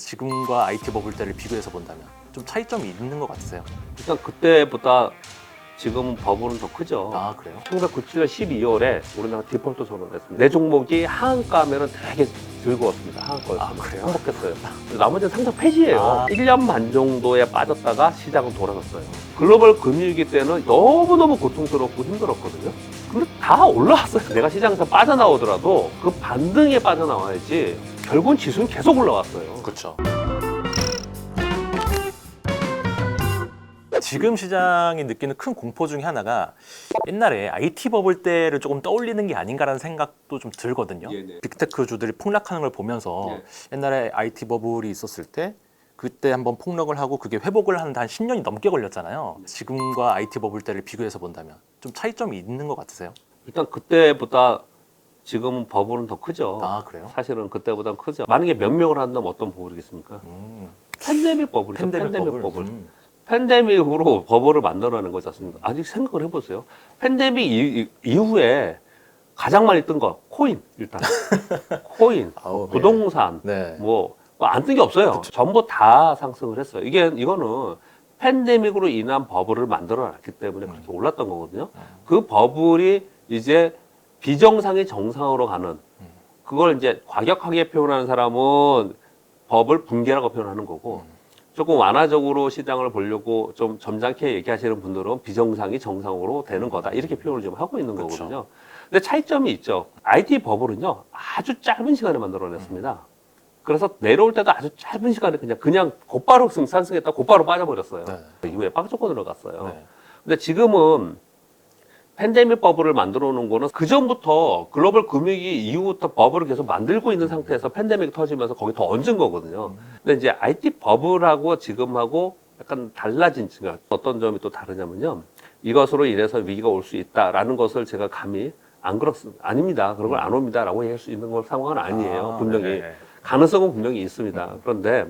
지금과 IT 버블 때를 비교해서 본다면 좀 차이점이 있는 것 같으세요? 일단 그때보다 지금 버블은 더 크죠. 아, 그래요? 1997년 12월에 우리나라 디폴트 선언을 했습니다. 내 종목이 하한가 하면 되게 즐거웠습니다. 하한가였습니다. 아, 그래요? 행복했어요. 나머지는 상장 폐지예요. 아. 1년 반 정도에 빠졌다가 시장은 돌아섰어요. 글로벌 금융위기 때는 너무너무 고통스럽고 힘들었거든요. 근데 다 올라왔어요. 내가 시장에서 빠져나오더라도 그 반등에 빠져나와야지 결국은 지수는 계속 올라왔어요. 그렇죠. 지금 시장이 느끼는 큰 공포 중에 하나가 옛날에 IT 버블 때를 조금 떠올리는 게 아닌가라는 생각도 좀 들거든요. 네네. 빅테크 주들이 폭락하는 걸 보면서 네. 옛날에 IT 버블이 있었을 때 그때 한번 폭락을 하고 그게 회복을 하는데 한 10년이 넘게 걸렸잖아요. 지금과 IT 버블 때를 비교해서 본다면 좀 차이점이 있는 것 같으세요? 일단 그때보다 지금은 버블은 더 크죠. 아, 그래요? 사실은 그때보다 크죠. 만약에 명명을 한다면 어떤 버블이겠습니까? 팬데믹 버블이죠. 팬데믹 버블. 팬데믹으로 버블을 만들어내는 거지 않습니까? 아직 생각을 해보세요. 팬데믹 이후에 가장 많이 뜬 거 코인 일단 코인, 아우, 부동산 네. 뭐 안 뜬 게 없어요. 전부 다 상승을 했어요. 이거는 팬데믹으로 인한 버블을 만들어놨기 때문에 그렇게 올랐던 거거든요. 그 버블이 이제 비정상이 정상으로 가는 그걸 이제 과격하게 표현하는 사람은 버블 붕괴라고 표현하는 거고 조금 완화적으로 시장을 보려고 좀 점잖게 얘기하시는 분들은 비정상이 정상으로 되는 거다 이렇게 표현을 좀 하고 있는 그렇죠. 거거든요. 근데 차이점이 있죠. IT 버블은요 아주 짧은 시간에 만들어냈습니다. 그래서 내려올 때도 아주 짧은 시간에 그냥 곧바로 상승했다 곧바로 빠져버렸어요. 네. 이후에 빵 조건으로 갔어요. 네. 근데 지금은 팬데믹 버블을 만들어 놓은 거는 그 전부터 글로벌 금융위기 이후부터 버블을 계속 만들고 있는 상태에서 팬데믹이 터지면서 거기 더 얹은 거거든요. 근데 이제 IT 버블하고 지금하고 약간 달라진 지금 어떤 점이 또 다르냐면요. 이것으로 인해서 위기가 올 수 있다라는 것을 제가 감히 아닙니다. 그런 걸 안 옵니다라고 얘기할 수 있는 상황은 아니에요. 분명히. 네네. 가능성은 분명히 있습니다. 그런데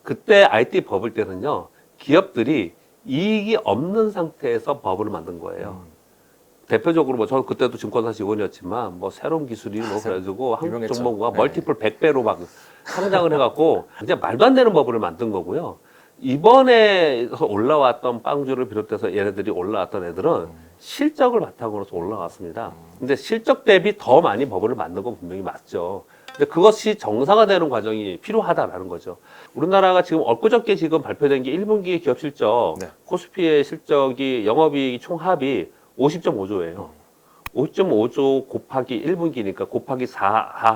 그때 IT 버블 때는요. 기업들이 이익이 없는 상태에서 버블을 만든 거예요. 대표적으로 뭐 저 그때도 증권사 직원이었지만 뭐 새로운 기술이 뭐 그래가지고 한국 유명했죠. 정보가 네. 멀티플 100배로 막 성장을 해갖고 이제 말도 안 되는 버블을 만든 거고요. 이번에 올라왔던 빵주를 비롯해서 얘네들이 올라왔던 애들은 실적을 바탕으로서 올라왔습니다. 근데 실적 대비 더 많이 버블을 만든 건 분명히 맞죠. 근데 그것이 정상화되는 과정이 필요하다라는 거죠. 우리나라가 지금 엊그저께 지금 발표된 게 1분기 기업 실적, 네. 코스피의 실적이 영업이익 총합이 50.5조예요. 50.5조 곱하기 1분기니까 곱하기 4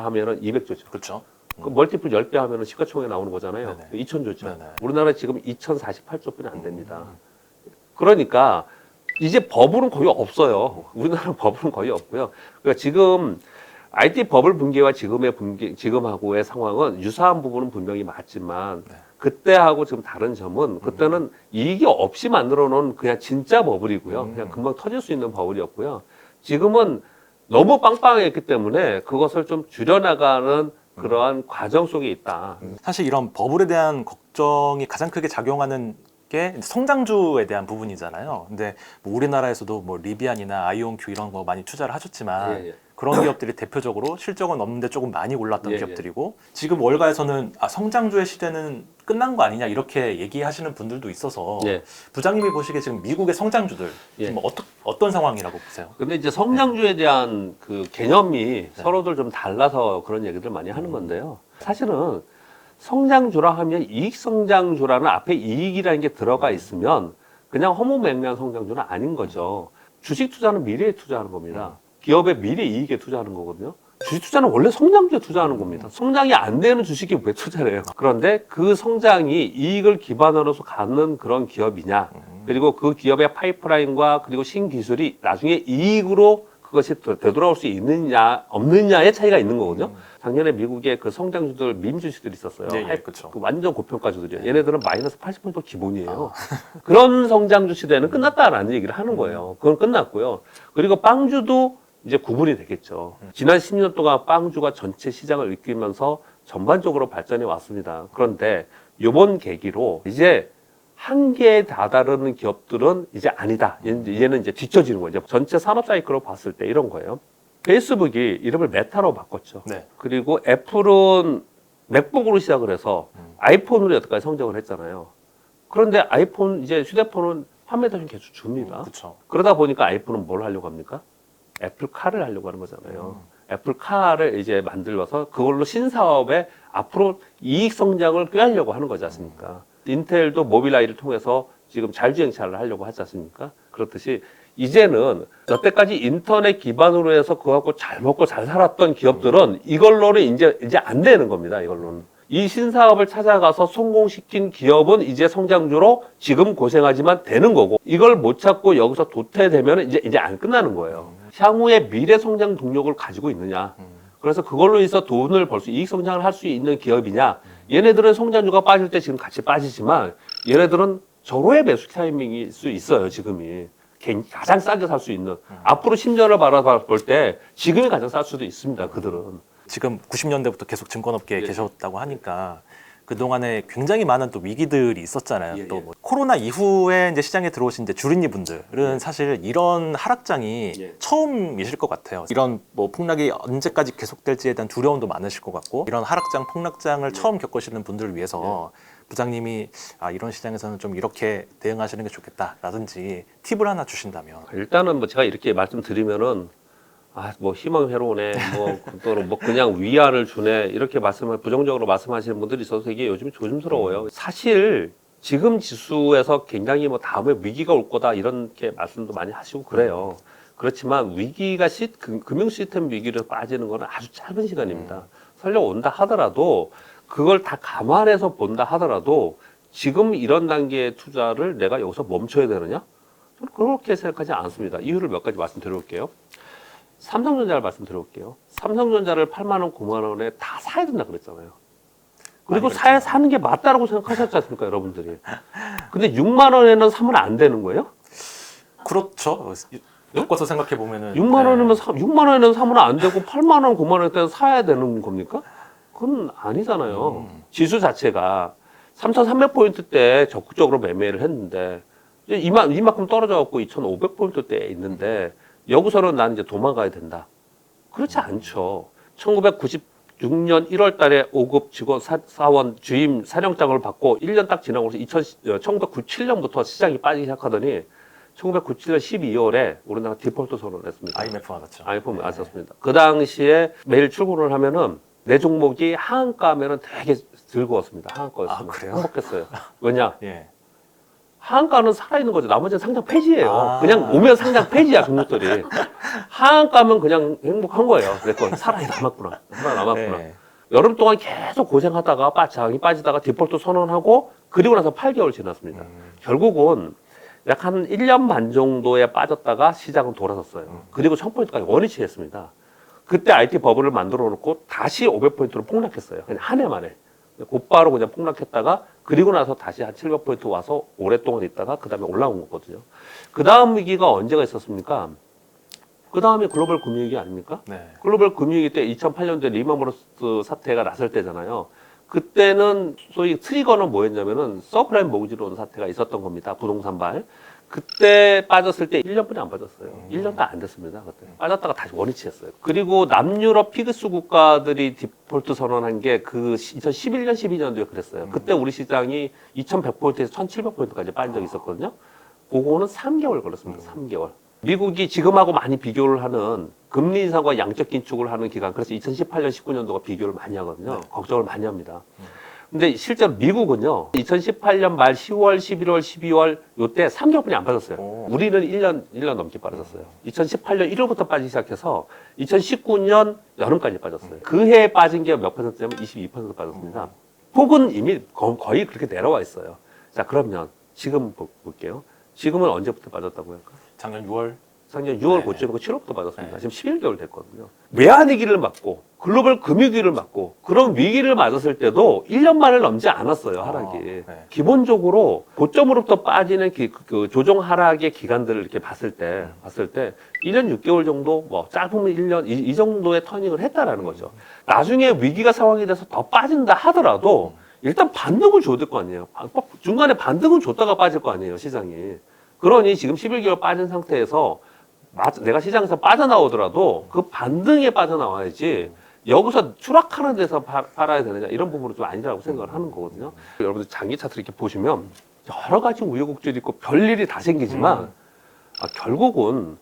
하면은 200조죠. 그렇죠. 그 멀티플 10배 하면은 시가총액 나오는 거잖아요. 네네. 2000조죠. 네네. 우리나라 지금 2048조뿐이 안 됩니다. 그러니까 이제 버블은 거의 없어요. 우리나라 버블은 거의 없고요. 그러니까 지금 IT 버블 붕괴와 지금하고의 상황은 유사한 부분은 분명히 맞지만 그때하고 지금 다른 점은 그때는 이익이 없이 만들어 놓은 그냥 진짜 버블이고요. 그냥 금방 터질 수 있는 버블이었고요. 지금은 너무 빵빵했기 때문에 그것을 좀 줄여나가는 그러한 과정 속에 있다. 사실 이런 버블에 대한 걱정이 가장 크게 작용하는 게 성장주에 대한 부분이잖아요. 근데 뭐 우리나라에서도 뭐 리비안이나 아이온큐 이런 거 많이 투자를 하셨지만 예. 그런 기업들이 대표적으로 실적은 없는데 조금 많이 올랐던 예, 기업들이고 지금 월가에서는 성장주의 시대는 끝난 거 아니냐 이렇게 얘기하시는 분들도 있어서 예. 부장님이 보시기에 지금 미국의 성장주들 예. 지금 어떤 상황이라고 보세요? 근데 이제 성장주에 대한 그 개념이 서로들 좀 달라서 그런 얘기들 많이 하는 건데요. 사실은 성장주라 하면 이익 성장주라는 앞에 이익이라는 게 들어가 있으면 그냥 허무맹랑한 성장주는 아닌 거죠. 주식 투자는 미래에 투자하는 겁니다. 기업의 미래 이익에 투자하는 거거든요. 주식 투자는 원래 성장주에 투자하는 겁니다. 성장이 안 되는 주식에 왜 투자를 해요? 그런데 그 성장이 이익을 기반으로서 갖는 그런 기업이냐, 그리고 그 기업의 파이프라인과 그리고 신기술이 나중에 이익으로 그것이 되돌아올 수 있느냐 없느냐의 차이가 있는 거거든요. 작년에 미국의 그 성장주들 밈주식들이 있었어요. 그렇죠. 그 완전 고평가주들이에요. 얘네들은 마이너스 80% 기본이에요. 그런 성장주 시대는 끝났다라는 얘기를 하는 거예요. 그건 끝났고요. 그리고 빵주도 이제 구분이 되겠죠. 지난 10년 동안 빵주가 전체 시장을 이끌면서 전반적으로 발전해 왔습니다. 그런데 이번 계기로 이제 한계에 다다르는 기업들은 이제 아니다. 얘는 이제 뒤처지는 거죠. 전체 산업 사이클로 봤을 때 이런 거예요. 페이스북이 이름을 메타로 바꿨죠. 네. 그리고 애플은 맥북으로 시작을 해서 아이폰으로 여태까지 성장을 했잖아요. 그런데 아이폰 이제 휴대폰은 판매 대신 계속 줍니다. 그렇죠. 그러다 보니까 아이폰은 뭘 하려고 합니까? 애플카를 하려고 하는 거잖아요. 애플카를 이제 만들어서 그걸로 신사업에 앞으로 이익 성장을 꾀하려고 하는 거지 않습니까? 인텔도 모빌아이를 통해서 지금 자율주행차를 하려고 하지 않습니까? 그렇듯이 이제는 여태까지 인터넷 기반으로 해서 그거 갖고 잘 먹고 잘 살았던 기업들은 이걸로는 이제 안 되는 겁니다. 이걸로는. 이 신사업을 찾아가서 성공시킨 기업은 이제 성장주로 지금 고생하지만 되는 거고, 이걸 못 찾고 여기서 도태되면 이제 안 끝나는 거예요. 향후에 미래 성장 동력을 가지고 있느냐. 그래서 그걸로 해서 돈을 벌 수, 이익 성장을 할 수 있는 기업이냐. 얘네들은 성장주가 빠질 때 지금 같이 빠지지만 얘네들은 절호의 매수 타이밍일 수 있어요, 지금이. 가장 싸게 살 수 있는. 앞으로 10년을 바라볼 때 지금이 가장 쌀 수도 있습니다, 그들은. 지금 90년대부터 계속 증권업계에 계셨다고 하니까 그동안에 굉장히 많은 또 위기들이 있었잖아요. 또 뭐 코로나 이후에 이제 시장에 들어오신 이제 주린이 분들은 사실 이런 하락장이 처음이실 것 같아요. 이런 뭐 폭락이 언제까지 계속될지에 대한 두려움도 많으실 것 같고, 이런 하락장, 폭락장을 처음 겪으시는 분들을 위해서 부장님이 이런 시장에서는 좀 이렇게 대응하시는 게 좋겠다라든지 팁을 하나 주신다면. 일단은 뭐 제가 이렇게 말씀드리면은 뭐 희망 회로네, 또는 뭐 그냥 위안을 주네, 이렇게 부정적으로 말씀하시는 분들이 있어서 되게 요즘 조심스러워요. 사실 지금 지수에서 굉장히 뭐 다음에 위기가 올 거다 이렇게 말씀도 많이 하시고 그래요. 그렇지만 위기가 금융 시스템 위기로 빠지는 건 아주 짧은 시간입니다. 설령 온다 하더라도 그걸 다 감안해서 본다 하더라도 지금 이런 단계의 투자를 내가 여기서 멈춰야 되느냐? 저는 그렇게 생각하지 않습니다. 이유를 몇 가지 말씀드려볼게요. 삼성전자를 말씀드려볼게요. 삼성전자를 8만 원, 9만 원에 다 사야 된다 그랬잖아요. 그리고 사는 게 맞다라고 생각하셨지 않습니까, 여러분들이? 근데 6만 원에는 사면 안 되는 거예요? 그렇죠. 엮어서 생각해 보면은 6만 원에는 사면 안 되고 8만 원, 9만 원에 사야 되는 겁니까? 그건 아니잖아요. 지수 자체가 3,300포인트 때 적극적으로 매매를 했는데 이만큼 떨어져 갖고 2,500포인트 때 있는데 여기서는 난 이제 도망가야 된다. 그렇지 않죠. 1996년 1월 달에 5급 직원 사원 주임 사령장을 받고 1년 딱 지나고 1997년부터 시장이 빠지기 시작하더니 1997년 12월에 우리나라 디폴트 선언을 했습니다. IMF 맞았죠. IMF 맞았습니다. 그 당시에 매일 출근을 하면은 내 종목이 하한가면은 되게 즐거웠습니다. 하한가였습니다. 그래요? 행복했어요. 왜냐? 예. 하한가는 살아있는 거죠. 나머지는 상장 폐지예요. 그냥 오면 상장 폐지야, 종목들이. 하한가면 그냥 행복한 거예요. 그래서 살아남았구나. 네. 여름 동안 계속 고생하다가 장이 빠지다가 디폴트 선언하고 그리고 나서 8개월 지났습니다. 결국은 약 한 1년 반 정도에 빠졌다가 시장은 돌아섰어요. 그리고 1000포인트까지 원위치 했습니다. 그때 IT 버블을 만들어 놓고 다시 500포인트로 폭락했어요. 그냥 한 해 만에. 곧바로 그냥 폭락했다가 그리고 나서 다시 한 700포인트 와서 오랫동안 있다가 그 다음에 올라온 거거든요. 그 다음 위기가 언제가 있었습니까? 그 다음에 글로벌 금융위기 아닙니까? 네. 글로벌 금융위기 때 2008년도에 리먼브러스 사태가 났을 때잖아요. 그때는 소위 트리거는 뭐였냐면은 서프라임 모기지론 사태가 있었던 겁니다. 부동산발. 그때 빠졌을 때 1년뿐이 안 빠졌어요. 1년도 안 됐습니다. 그때. 빠졌다가 다시 원위치했어요. 그리고 남유럽 피그스 국가들이 디폴트 선언한 게 그 2011년, 12년도에 그랬어요. 그때 우리 시장이 2100포인트에서 1700포인트까지 빠진 적이 있었거든요. 그거는 3개월 걸렸습니다. 3개월. 미국이 지금하고 많이 비교를 하는 금리 인상과 양적 긴축을 하는 기간, 그래서 2018년, 19년도가 비교를 많이 하거든요. 걱정을 많이 합니다. 근데 실제로 미국은요, 2018년 말 10월, 11월, 12월 요때 3개월뿐이 안 빠졌어요. 우리는 1년 넘게 빠졌어요. 2018년 1월부터 빠지기 시작해서 2019년 여름까지 빠졌어요. 그 해에 빠진 게 몇 퍼센트냐면 22% 빠졌습니다. 폭은 이미 거의 그렇게 내려와 있어요. 자, 그러면 지금 볼게요. 지금은 언제부터 빠졌다고 할까요? 작년 6월. 작년 6월 고점이고 7월부터 빠졌습니다. 지금 11개월 됐거든요. 외환위기를 맞고 글로벌 금융위기를 맞고 그런 위기를 맞았을 때도 1년 만을 넘지 않았어요, 하락이. 네. 기본적으로 고점으로부터 빠지는 그 조정 하락의 기간들을 이렇게 봤을 때 1년 6개월 정도, 뭐 짧으면 1년 이 정도의 터닝을 했다라는 거죠. 나중에 위기가 상황이 돼서 더 빠진다 하더라도 일단 반등을 줘야 될 거 아니에요. 중간에 반등을 줬다가 빠질 거 아니에요, 시장이. 그러니 지금 11개월 빠진 상태에서 내가 시장에서 빠져나오더라도 그 반등에 빠져나와야지 여기서 추락하는 데서 팔아야 되느냐 이런 부분은 좀 아니라고 생각을 하는 거거든요. 여러분들 장기 차트를 이렇게 보시면 여러 가지 우여곡절이 있고 별일이 다 생기지만 결국은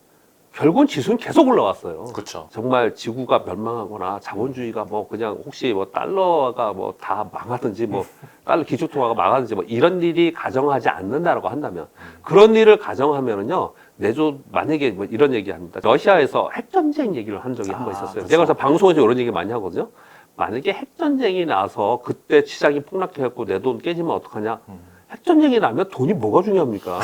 지수는 계속 올라왔어요. 그렇죠. 정말 지구가 멸망하거나 자본주의가 뭐 그냥 혹시 뭐 달러가 뭐 다 망하든지 뭐 달러 기축통화가 망하든지 뭐 이런 일이 가정하지 않는다라고 한다면 그런 일을 가정하면은요 내조 만약에 뭐 이런 얘기합니다. 러시아에서 핵전쟁 얘기를 한 적이 한 번 있었어요. 그렇죠. 제가 그래서 방송에서 이런 얘기 많이 하거든요. 만약에 핵전쟁이 나서 그때 시장이 폭락해갖고 내 돈 깨지면 어떡하냐? 핵전쟁이 나면 돈이 뭐가 중요합니까?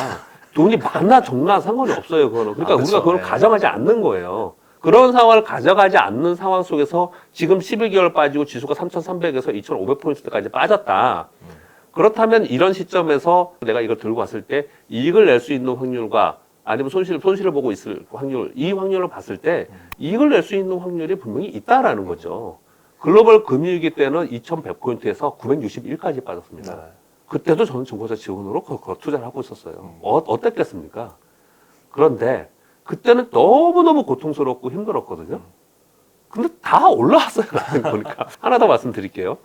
돈이 많나 적나 상관이 없어요, 그거는. 그러니까 그쵸. 우리가 그걸 네. 가정하지 않는 거예요. 그런 상황을 가져가지 않는 상황 속에서 지금 11개월 빠지고 지수가 3,300에서 2,500포인트까지 빠졌다. 그렇다면 이런 시점에서 내가 이걸 들고 왔을 때 이익을 낼 수 있는 확률과 아니면 손실을 보고 있을 확률, 이 확률을 봤을 때 이익을 낼 수 있는 확률이 분명히 있다라는 거죠. 글로벌 금융위기 때는 2,100포인트에서 961까지 빠졌습니다. 네. 그때도 저는 증권사 지원으로 그거 투자를 하고 있었어요. 어땠겠습니까? 그런데 그때는 너무너무 고통스럽고 힘들었거든요. 근데 다 올라왔어요. 보니까. 하나 더 말씀드릴게요.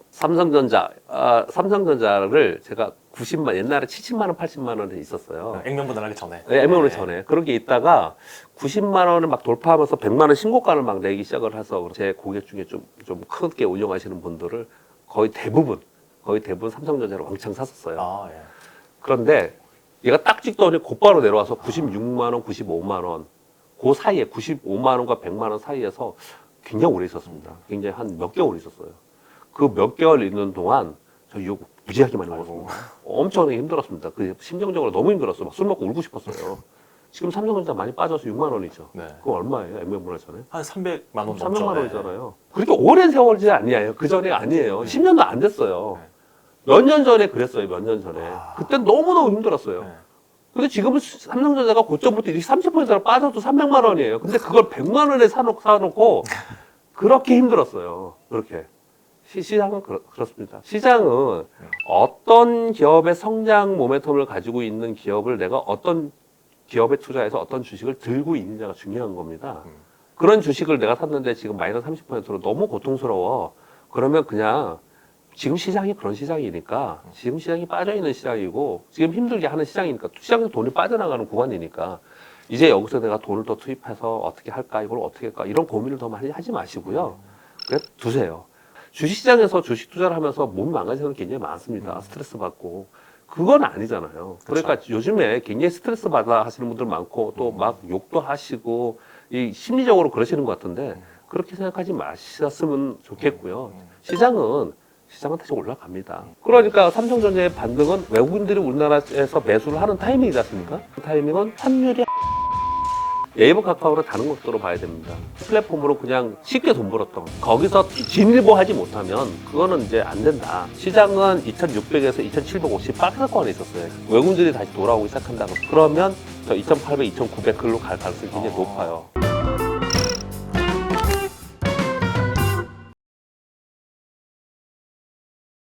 삼성전자를 제가 90만, 옛날에 70만 원, 80만 원에 있었어요. 액면분할하기 전에. 네, MO는 전에. 그런 게 있다가 90만 원을 막 돌파하면서 100만 원 신고가를 막 내기 시작을 해서 제 고객 중에 좀 크게 운영하시는 분들을 거의 대부분 삼성전자를 왕창 샀었어요. 아, 예. 그런데 얘가 딱 찍더니 곧바로 내려와서 96만 원, 95만 원, 그 사이에 95만 원과 100만 원 사이에서 굉장히 오래 있었습니다. 굉장히 한 몇 개월 있었어요. 그 몇 개월 있는 동안 저 욕 무지하게 많이 먹었습니다. 엄청나게 힘들었습니다. 그 심정적으로 너무 힘들었어요. 막 술 먹고 울고 싶었어요. 지금 삼성전자 많이 빠져서 6만 원이죠. 네. 그거 얼마예요? MM분할 전에? 한 300만 원 넘죠. 300만 네. 원이잖아요. 그렇게 오랜 세월이 아니에요. 그 전에 아니에요. 10년도 안 됐어요. 몇 년 전에 그랬어요. 몇 년 전에. 그땐 너무너무 힘들었어요. 네. 근데 지금은 삼성전자가 고점부터 30%가 빠져도 300만 원이에요. 근데 그걸 100만 원에 사놓고 그렇게 힘들었어요. 그렇게. 시장은 그렇습니다. 시장은 어떤 기업의 성장 모멘텀을 가지고 있는 기업을 내가 어떤 기업에 투자해서 어떤 주식을 들고 있느냐가 중요한 겁니다. 그런 주식을 내가 샀는데 지금 마이너스 30%로 너무 고통스러워. 그러면 그냥 지금 시장이 그런 시장이니까 지금 시장이 빠져있는 시장이고 지금 힘들게 하는 시장이니까 시장에서 돈이 빠져나가는 구간이니까 이제 여기서 내가 돈을 더 투입해서 어떻게 할까 이걸 어떻게 할까 이런 고민을 더 많이 하지 마시고요. 그냥 두세요. 주식시장에서 주식 투자를 하면서 몸이 망가지는 게 굉장히 많습니다. 스트레스 받고. 그건 아니잖아요. 그러니까 요즘에 굉장히 스트레스 받아 하시는 분들 많고 또 막 욕도 하시고 이 심리적으로 그러시는 것 같은데 그렇게 생각하지 마셨으면 좋겠고요. 시장은 다시 올라갑니다. 그러니까 삼성전자의 반등은 외국인들이 우리나라에서 매수를 하는 타이밍이지 않습니까? 그 타이밍은 환율이 네이버 카카오를 다른 것으로 봐야 됩니다. 플랫폼으로 그냥 쉽게 돈 벌었던 거기서 진일보하지 못하면 그거는 이제 안 된다. 시장은 2600에서 2750 박스권에 있었어요. 외국인들이 다시 돌아오기 시작한다고. 그러면 저 2800, 2900 글로 갈 가능성이 굉장히 높아요.